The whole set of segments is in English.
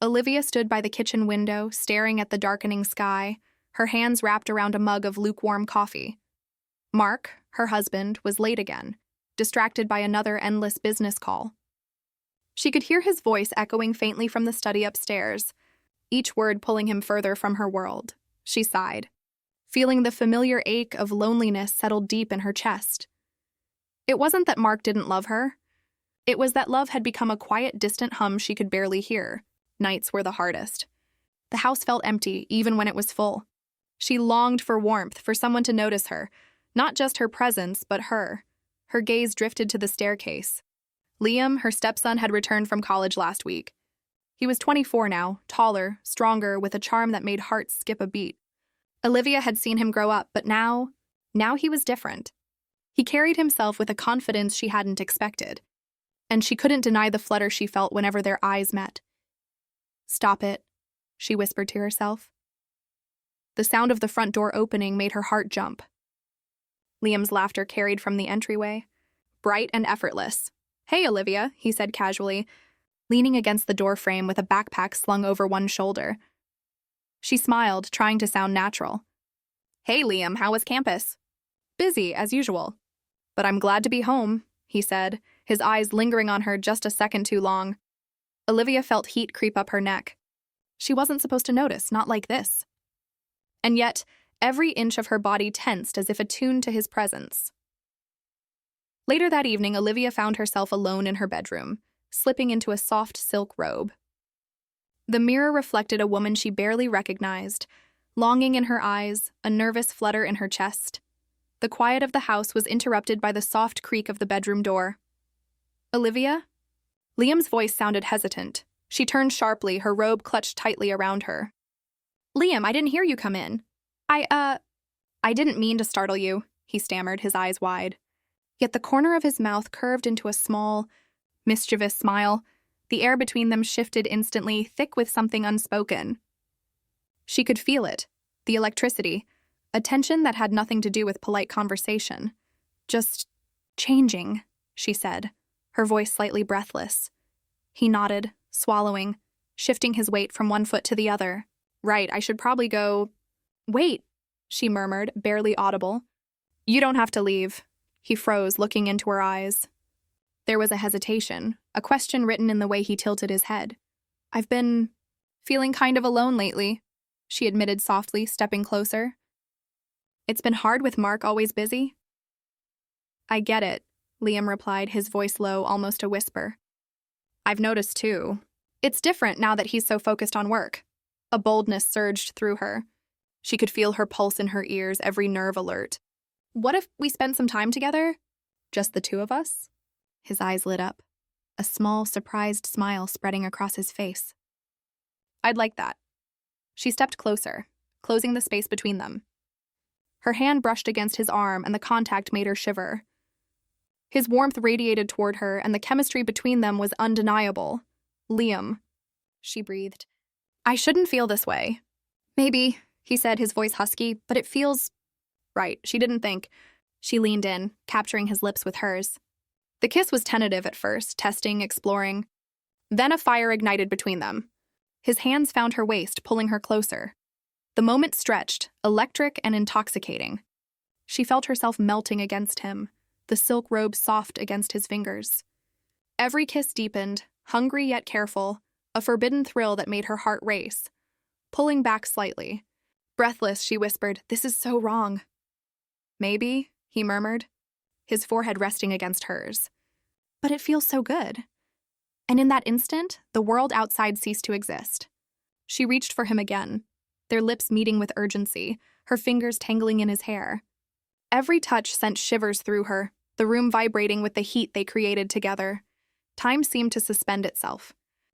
Olivia stood by the kitchen window, staring at the darkening sky, her hands wrapped around a mug of lukewarm coffee. Mark, her husband, was late again, distracted by another endless business call. She could hear his voice echoing faintly from the study upstairs, each word pulling him further from her world. She sighed, feeling the familiar ache of loneliness settle deep in her chest. It wasn't that Mark didn't love her. It was that love had become a quiet, distant hum she could barely hear. Nights were the hardest. The house felt empty, even when it was full. She longed for warmth, for someone to notice her, not just her presence, but her. Her gaze drifted to the staircase. Liam, her stepson, had returned from college last week. He was 24 now, taller, stronger, with a charm that made hearts skip a beat. Olivia had seen him grow up, but now he was different. He carried himself with a confidence she hadn't expected, and she couldn't deny the flutter she felt whenever their eyes met. "Stop it," she whispered to herself. The sound of the front door opening made her heart jump. Liam's laughter carried from the entryway, bright and effortless. "Hey, Olivia," he said casually, leaning against the doorframe with a backpack slung over one shoulder. She smiled, trying to sound natural. "Hey, Liam, how was campus?" "Busy, as usual. But I'm glad to be home," he said, his eyes lingering on her just a second too long. Olivia felt heat creep up her neck. She wasn't supposed to notice, not like this. And yet, every inch of her body tensed as if attuned to his presence. Later that evening, Olivia found herself alone in her bedroom, slipping into a soft silk robe. The mirror reflected a woman she barely recognized, longing in her eyes, a nervous flutter in her chest. The quiet of the house was interrupted by the soft creak of the bedroom door. "Olivia?" Liam's voice sounded hesitant. She turned sharply, her robe clutched tightly around her. "Liam, I didn't hear you come in. I didn't mean to startle you," he stammered, his eyes wide. Yet the corner of his mouth curved into a small, mischievous smile. The air between them shifted instantly, thick with something unspoken. She could feel it, the electricity, a tension that had nothing to do with polite conversation. "Just changing," she said, her voice slightly breathless. He nodded, swallowing, shifting his weight from one foot to the other. "Right, I should probably go—" "Wait," she murmured, barely audible. "You don't have to leave." He froze, looking into her eyes. There was a hesitation, a question written in the way he tilted his head. "I've been feeling kind of alone lately," she admitted softly, stepping closer. "It's been hard with Mark always busy." "I get it," Liam replied, his voice low, almost a whisper. "I've noticed too. It's different now that he's so focused on work." A boldness surged through her. She could feel her pulse in her ears, every nerve alert. "What if we spent some time together? Just the two of us?" His eyes lit up, a small, surprised smile spreading across his face. "I'd like that." She stepped closer, closing the space between them. Her hand brushed against his arm, and the contact made her shiver. His warmth radiated toward her, and the chemistry between them was undeniable. "Liam," she breathed. "I shouldn't feel this way." "Maybe," he said, his voice husky, "but it feels right." She didn't think. She leaned in, capturing his lips with hers. The kiss was tentative at first, testing, exploring. Then a fire ignited between them. His hands found her waist, pulling her closer. The moment stretched, electric and intoxicating. She felt herself melting against him, the silk robe soft against his fingers. Every kiss deepened, hungry yet careful, a forbidden thrill that made her heart race. Pulling back slightly. Breathless, she whispered, "This is so wrong." "Maybe," he murmured, his forehead resting against hers. "But it feels so good." And in that instant, the world outside ceased to exist. She reached for him again, their lips meeting with urgency, her fingers tangling in his hair. Every touch sent shivers through her, the room vibrating with the heat they created together. Time seemed to suspend itself.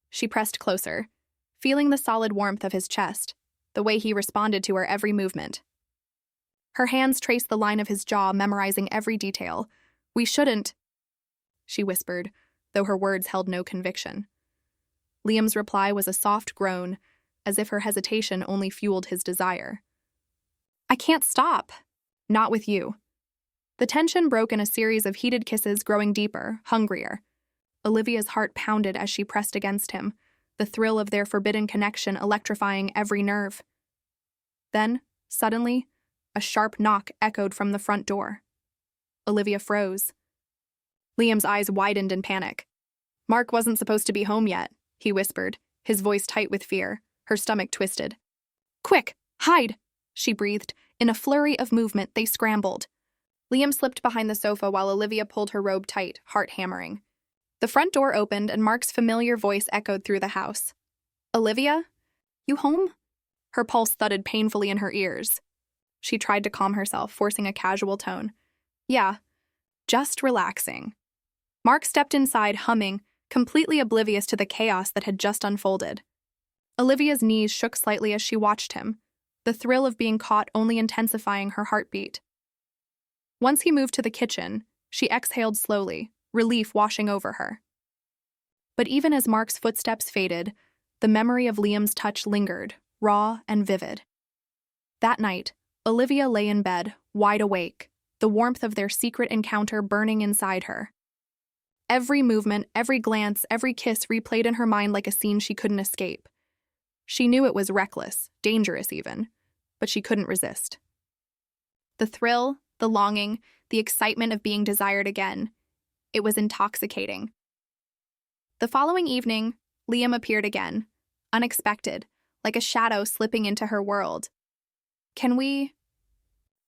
She pressed closer, feeling the solid warmth of his chest, the way he responded to her every movement. Her hands traced the line of his jaw, memorizing every detail. "We shouldn't," she whispered, though her words held no conviction. Liam's reply was a soft groan, as if her hesitation only fueled his desire. "I can't stop. Not with you." The tension broke in a series of heated kisses, growing deeper, hungrier. Olivia's heart pounded as she pressed against him, the thrill of their forbidden connection electrifying every nerve. Then, suddenly, a sharp knock echoed from the front door. Olivia froze. Liam's eyes widened in panic. "Mark wasn't supposed to be home yet," he whispered, his voice tight with fear, her stomach twisted. "Quick, hide!" she breathed. In a flurry of movement, they scrambled. Liam slipped behind the sofa while Olivia pulled her robe tight, heart hammering. The front door opened and Mark's familiar voice echoed through the house. "Olivia? You home?" Her pulse thudded painfully in her ears. She tried to calm herself, forcing a casual tone. "Yeah, just relaxing." Mark stepped inside, humming, completely oblivious to the chaos that had just unfolded. Olivia's knees shook slightly as she watched him, the thrill of being caught only intensifying her heartbeat. Once he moved to the kitchen, she exhaled slowly, relief washing over her. But even as Mark's footsteps faded, the memory of Liam's touch lingered, raw and vivid. That night, Olivia lay in bed, wide awake, the warmth of their secret encounter burning inside her. Every movement, every glance, every kiss replayed in her mind like a scene she couldn't escape. She knew it was reckless, dangerous even, but she couldn't resist. The thrill, the longing, the excitement of being desired again. It was intoxicating. The following evening, Liam appeared again, unexpected, like a shadow slipping into her world. "Can we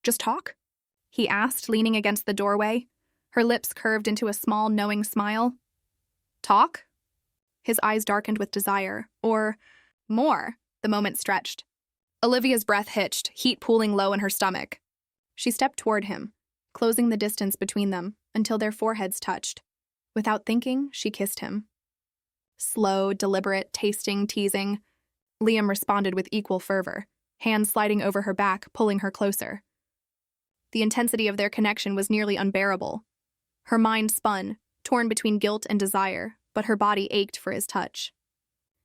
just talk?" he asked, leaning against the doorway, her lips curved into a small, knowing smile. "Talk?" His eyes darkened with desire, or more, the moment stretched. Olivia's breath hitched, heat pooling low in her stomach. She stepped toward him, closing the distance between them until their foreheads touched. Without thinking, she kissed him. Slow, deliberate, tasting, teasing. Liam responded with equal fervor, hands sliding over her back, pulling her closer. The intensity of their connection was nearly unbearable. Her mind spun, torn between guilt and desire, but her body ached for his touch.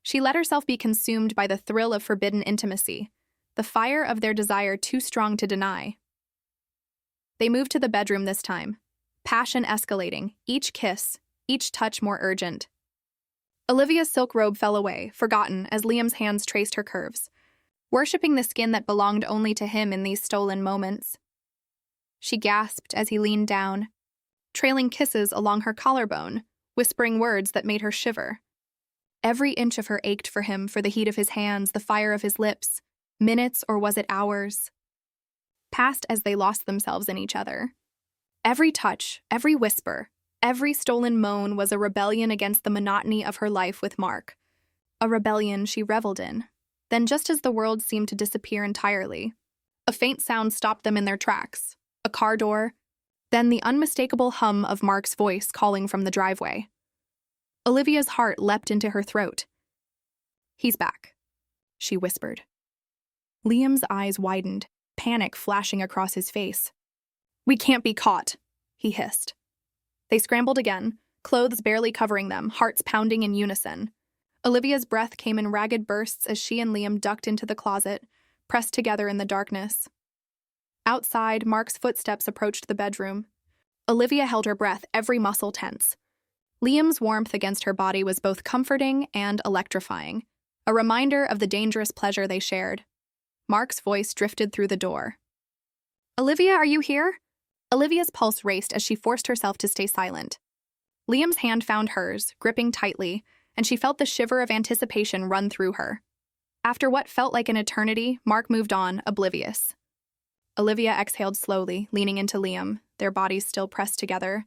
She let herself be consumed by the thrill of forbidden intimacy, the fire of their desire too strong to deny. They moved to the bedroom this time, passion escalating, each kiss, each touch more urgent. Olivia's silk robe fell away, forgotten, as Liam's hands traced her curves, worshipping the skin that belonged only to him in these stolen moments. She gasped as he leaned down, trailing kisses along her collarbone, whispering words that made her shiver. Every inch of her ached for him, for the heat of his hands, the fire of his lips. Minutes, or was it hours? Passed as they lost themselves in each other. Every touch, every whisper, every stolen moan was a rebellion against the monotony of her life with Mark. A rebellion she reveled in. Then, just as the world seemed to disappear entirely, a faint sound stopped them in their tracks. A car door, then the unmistakable hum of Mark's voice calling from the driveway. Olivia's heart leapt into her throat. "He's back," she whispered. Liam's eyes widened, panic flashing across his face. "We can't be caught," he hissed. They scrambled again, clothes barely covering them, hearts pounding in unison. Olivia's breath came in ragged bursts as she and Liam ducked into the closet, pressed together in the darkness. Outside, Mark's footsteps approached the bedroom. Olivia held her breath, every muscle tense. Liam's warmth against her body was both comforting and electrifying, a reminder of the dangerous pleasure they shared. Mark's voice drifted through the door. "Olivia, are you here?" Olivia's pulse raced as she forced herself to stay silent. Liam's hand found hers, gripping tightly, and she felt the shiver of anticipation run through her. After what felt like an eternity, Mark moved on, oblivious. Olivia exhaled slowly, leaning into Liam, their bodies still pressed together,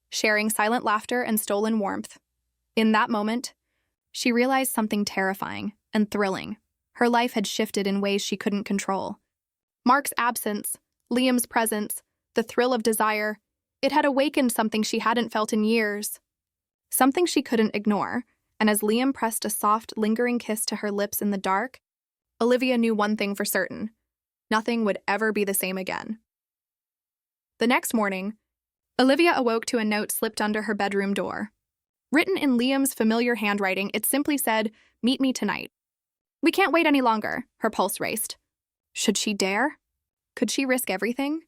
sharing silent laughter and stolen warmth. In that moment, she realized something terrifying and thrilling. Her life had shifted in ways she couldn't control. Mark's absence, Liam's presence, the thrill of desire, it had awakened something she hadn't felt in years. Something she couldn't ignore, and as Liam pressed a soft, lingering kiss to her lips in the dark, Olivia knew one thing for certain: nothing would ever be the same again. The next morning, Olivia awoke to a note slipped under her bedroom door. Written in Liam's familiar handwriting, it simply said, "Meet me tonight." "We can't wait any longer," her pulse raced. Should she dare? Could she risk everything?